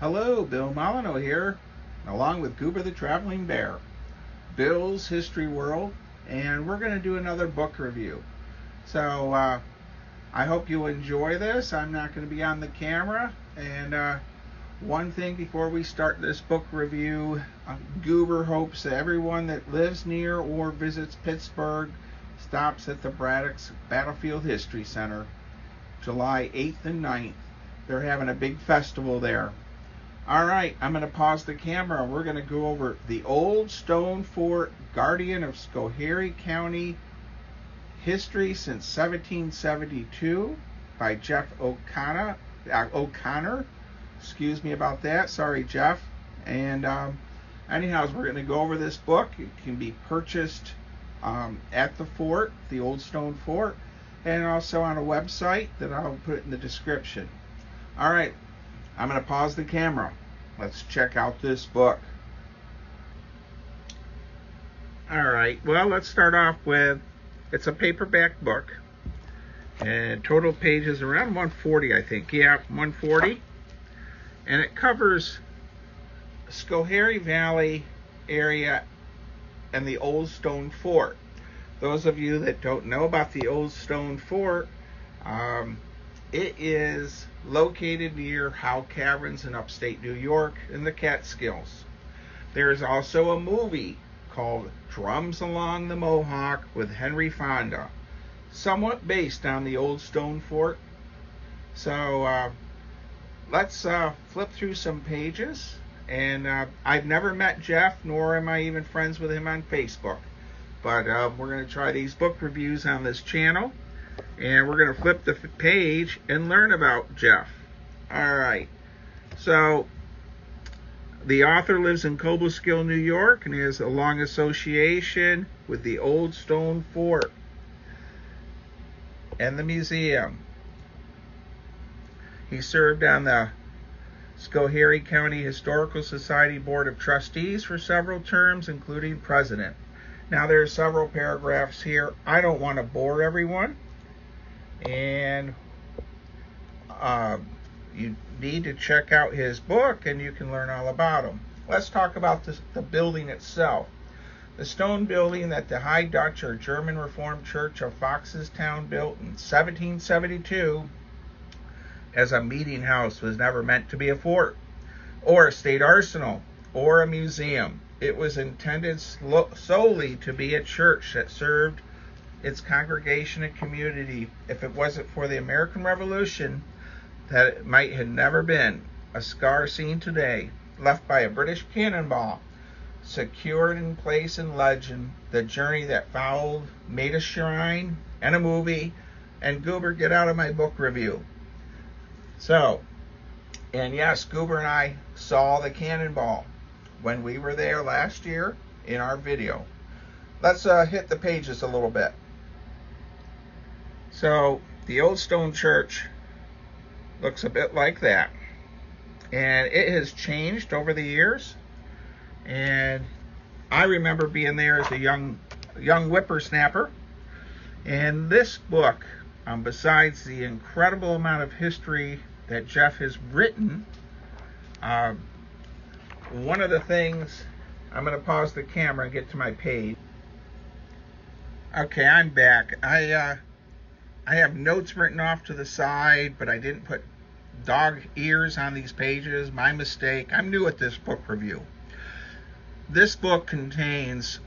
Hello, Bill Molyneux here, along with Goober the Traveling Bear, Bill's History World, and we're going to do another book review. So I hope you enjoy this. I'm not going to be on the camera, and one thing before we start this book review, Goober hopes that everyone that lives near or visits Pittsburgh stops at the Braddock's Battlefield History Center, July 8th and 9th. They're having a big festival there. Alright, I'm going to pause the camera and we're going to go over The Old Stone Fort, Guardian of Schoharie County, History since 1772 by Jeff O'Connor. Excuse me about that. Sorry, Jeff. And anyhow, we're going to go over this book. It can be purchased at the fort, the Old Stone Fort, and also on a website that I'll put in the description. Alright, I'm going to pause the camera. Let's check out this book. Alright, well, let's start off with, it's a paperback book. And total pages around 140, I think. Yeah, 140. And it covers Schoharie Valley area and the Old Stone Fort. Those of you that don't know about the Old Stone Fort, it is located near Howe Caverns in upstate New York in the Catskills. There is also a movie called Drums Along the Mohawk with Henry Fonda, somewhat based on the Old Stone Fort. So let's flip through some pages. And I've never met Jeff, nor am I even friends with him on Facebook. But we're going to try these book reviews on this channel. And we're going to flip the page and learn about Jeff. Alright, so the author lives in Cobleskill, New York, and has a long association with the Old Stone Fort and the museum. He served on the Schoharie County Historical Society Board of Trustees for several terms, including president. Now, there are several paragraphs here. I don't want to bore everyone. And you need to check out his book and you can learn all about him. Let's talk about the building itself. The stone building that the High Dutch or German Reformed Church of Foxestown built in 1772 as a meeting house was never meant to be a fort or a state arsenal or a museum. It was intended solely to be a church that served its congregation and community. If it wasn't for the American Revolution, that it might have never been. A scar seen today, left by a British cannonball, secured in place in legend. The journey that followed made a shrine and a movie. And Goober, get out of my book review. So, and yes, Goober and I saw the cannonball when we were there last year in our video. Let's hit the pages a little bit. So, the Old Stone Church looks a bit like that. And it has changed over the years. And I remember being there as a young whippersnapper. And this book, besides the incredible amount of history that Jeff has written, one of the things, I'm going to pause the camera and get to my page. Okay, I'm back. I have notes written off to the side, but I didn't put dog ears on these pages. My mistake. I'm new at this book review. This book contains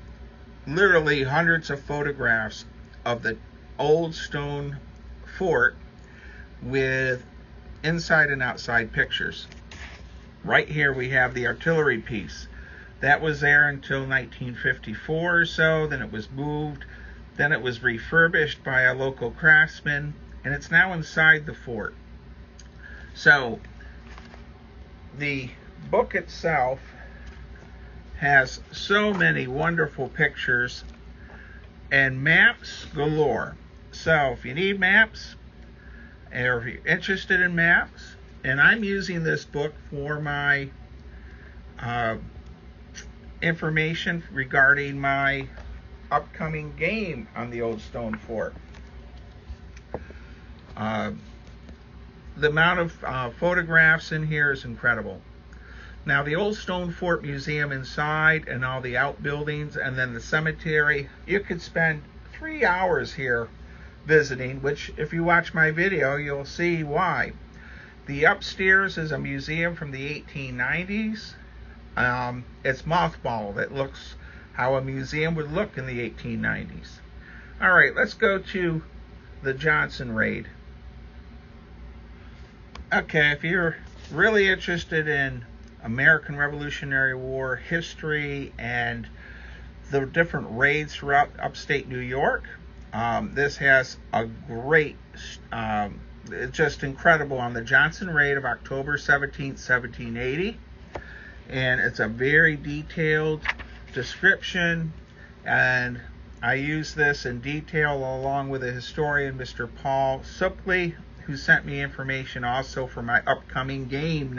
literally hundreds of photographs of the Old Stone Fort with inside and outside pictures. Right here we have the artillery piece. That was there until 1954 or so. Then it was moved. Then it was refurbished by a local craftsman, and it's now inside the fort. So, the book itself has so many wonderful pictures and maps galore. So, if you need maps, or if you're interested in maps, and I'm using this book for my information regarding my upcoming game on the Old Stone Fort. The amount of photographs in here is incredible. Now, the old stone fort museum inside and all the outbuildings and then the cemetery, you could spend 3 hours here visiting, which if you watch my video, you'll see why. The upstairs is a museum from the 1890s. It's mothballed. It looks how a museum would look in the 1890s. All right, let's go to the Johnson raid. Okay, if you're really interested in American Revolutionary War history and the different raids throughout upstate New York, this has a great, it's just incredible on the Johnson raid of October 17th, 1780. And it's a very detailed description, and I use this in detail along with a historian, Mr. Paul Suppley, who sent me information also for my upcoming game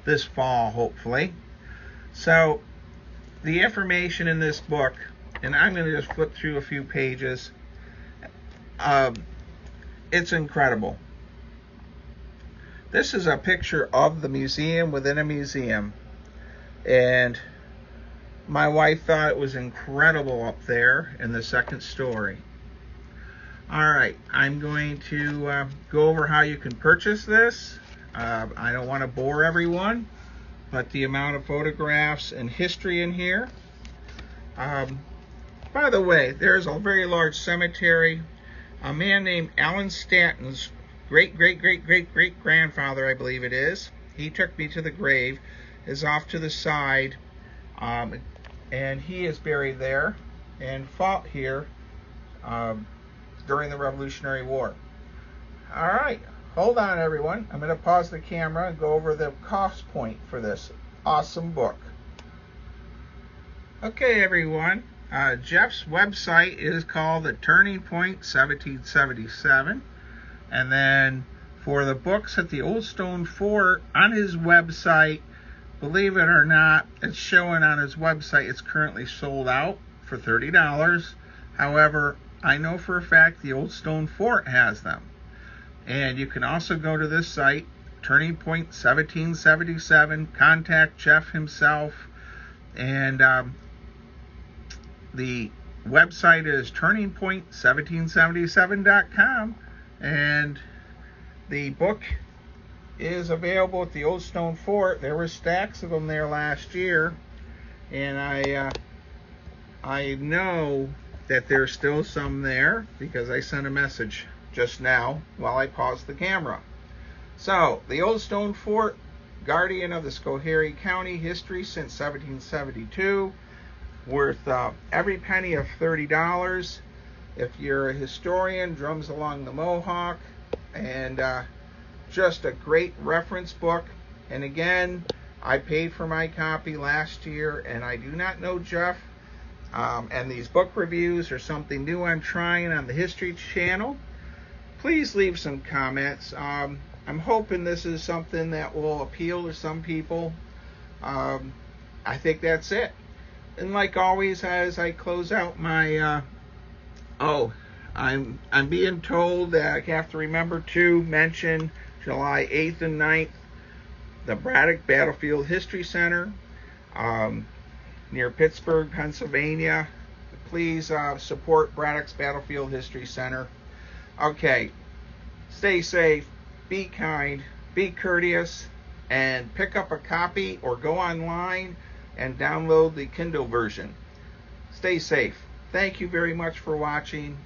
this fall, hopefully. So the information in this book, and I'm going to just flip through a few pages, it's incredible. This is a picture of the museum within a museum, and my wife thought it was incredible up there in the second story. Alright, I'm going to go over how you can purchase this. I don't want to bore everyone, but the amount of photographs and history in here. By the way, there's a very large cemetery. A man named Alan Stanton's great-great-great-great-great-grandfather, I believe it is, he took me to the grave, is off to the side, and he is buried there and fought here during the Revolutionary War. Alright, hold on everyone. I'm going to pause the camera and go over the cost point for this awesome book. Okay everyone, Jeff's website is called The Turning Point 1777, and then for the books at the Old Stone Fort on his website, believe it or not, it's showing on his website it's currently sold out for $30. However, I know for a fact the Old Stone Fort has them. And you can also go to this site, Turning Point 1777, contact Jeff himself, and the website is turningpoint1777.com, and the book is available at the Old Stone Fort. There were stacks of them there last year, and I know that there's still some there because I sent a message just now while I paused the camera. So, the Old Stone Fort, guardian of the Schoharie County history since 1772, worth every penny of $30. If you're a historian, Drums Along the Mohawk, and just a great reference book. And again, I paid for my copy last year, and I do not know Jeff. And these book reviews are something new I'm trying on the History Channel. Please leave some comments. I'm hoping this is something that will appeal to some people. I think that's it. And like always, as I close out my I'm being told that I have to remember to mention July 8th and 9th, the Braddock Battlefield History Center, near Pittsburgh, Pennsylvania. Please support Braddock's Battlefield History Center. Okay, stay safe, be kind, be courteous, and pick up a copy or go online and download the Kindle version. Stay safe. Thank you very much for watching.